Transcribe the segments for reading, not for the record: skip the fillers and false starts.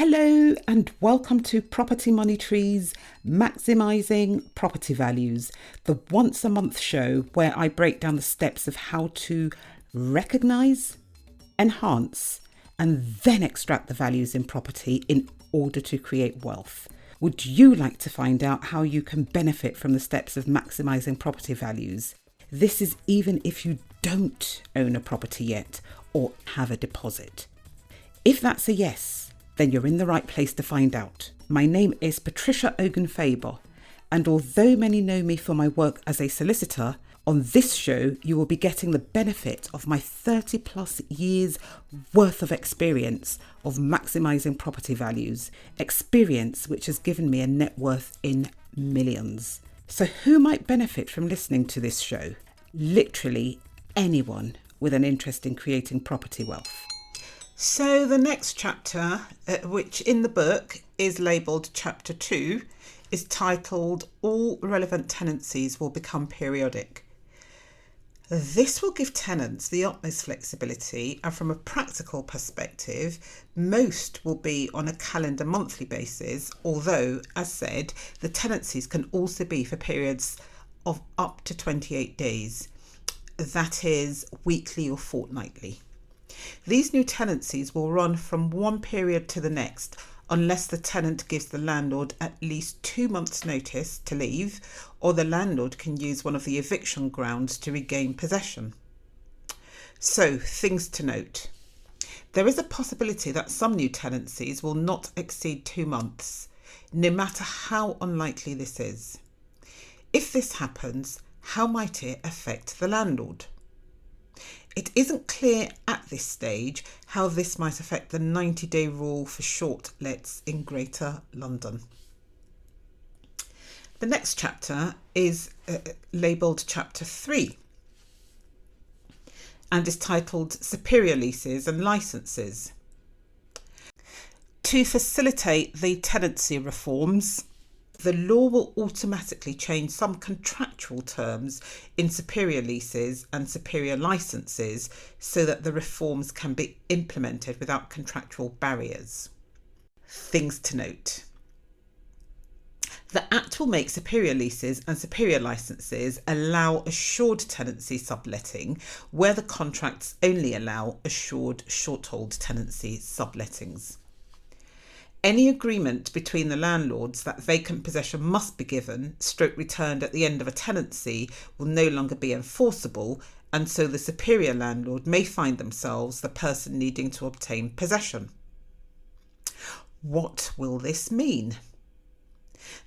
Hello and welcome to Property Money Trees, Maximising Property Values, the once a month show where I break down the steps of how to recognise, enhance and then extract the values in property in order to create wealth. Would you like to find out how you can benefit from the steps of maximising property values? This is even if you don't own a property yet or have a deposit. If that's a yes, then you're in the right place to find out. My name is Patricia Faber, and although many know me for my work as a solicitor, on this show you will be getting the benefit of my 30 plus years worth of experience of maximising property values, experience which has given me a net worth in millions. So who might benefit from listening to this show? Literally anyone with an interest in creating property wealth. So the next chapter, which in the book is labelled Chapter 2, is titled All Relevant Tenancies Will Become Periodic. This will give tenants the utmost flexibility, and from a practical perspective, most will be on a calendar monthly basis, although, as said, the tenancies can also be for periods of up to 28 days, that is, weekly or fortnightly. These new tenancies will run from one period to the next unless the tenant gives the landlord at least 2 months' notice to leave, or the landlord can use one of the eviction grounds to regain possession. So, things to note. There is a possibility that some new tenancies will not exceed 2 months, no matter how unlikely this is. If this happens, how might it affect the landlord? It isn't clear at this stage how this might affect the 90-day rule for short lets in Greater London. The next chapter is labelled Chapter 3 and is titled Superior Leases and Licences. To facilitate the tenancy reforms, the law will automatically change some contractual terms in superior leases and superior licences so that the reforms can be implemented without contractual barriers. Things to note. The Act will make superior leases and superior licences allow assured tenancy subletting where the contracts only allow assured short-hold tenancy sublettings. Any agreement between the landlords that vacant possession must be given, returned at the end of a tenancy will no longer be enforceable, and so the superior landlord may find themselves the person needing to obtain possession. What will this mean?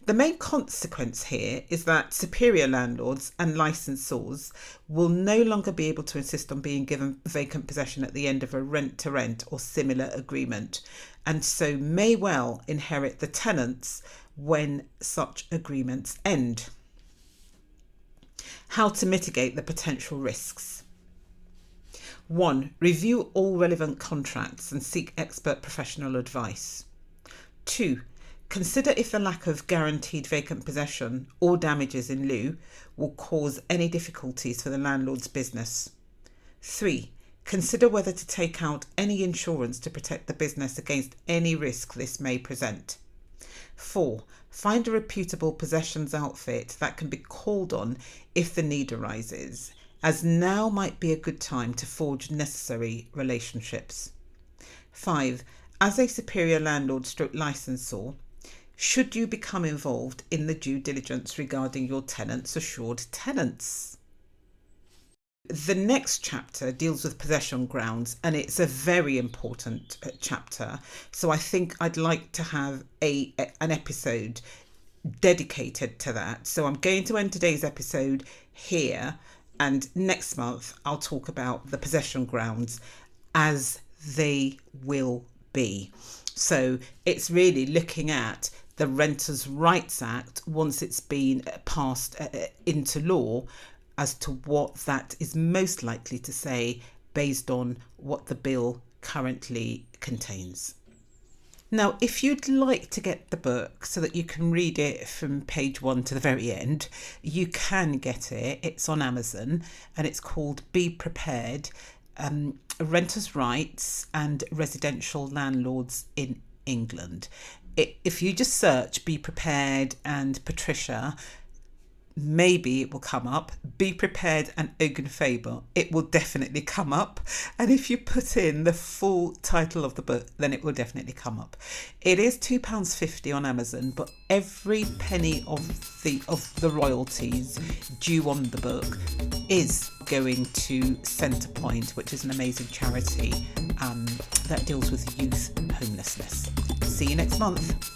The main consequence here is that superior landlords and licensors will no longer be able to insist on being given vacant possession at the end of a rent-to-rent or similar agreement, and so may well inherit the tenants when such agreements end. How to mitigate the potential risks. 1. Review all relevant contracts and seek expert professional advice. 2. Consider if the lack of guaranteed vacant possession or damages in lieu will cause any difficulties for the landlord's business. 3. Consider whether to take out any insurance to protect the business against any risk this may present. 4. Find a reputable possessions outfit that can be called on if the need arises, as now might be a good time to forge necessary relationships. 5. As a superior landlord/licensor, should you become involved in the due diligence regarding your tenants' assured tenants? The next chapter deals with possession grounds, and it's a very important chapter. So I think I'd like to have an episode dedicated to that. So I'm going to end today's episode here, and next month I'll talk about the possession grounds as they will be. So it's really looking at the Renters' Rights Act once it's been passed into law as to what that is most likely to say based on what the bill currently contains. Now, if you'd like to get the book so that you can read it from page 1 to the very end, you can get it. It's on Amazon and it's called Be Prepared, Renters' Rights and Residential Landlords in England. If you just search Be Prepared and Patricia, maybe it will come up. Be Prepared and Faber, it will definitely come up. And if you put in the full title of the book, then it will definitely come up. It is £2.50 on Amazon, but every penny of the royalties due on the book is going to Centrepoint, which is an amazing charity that deals with youth homelessness. See you next month.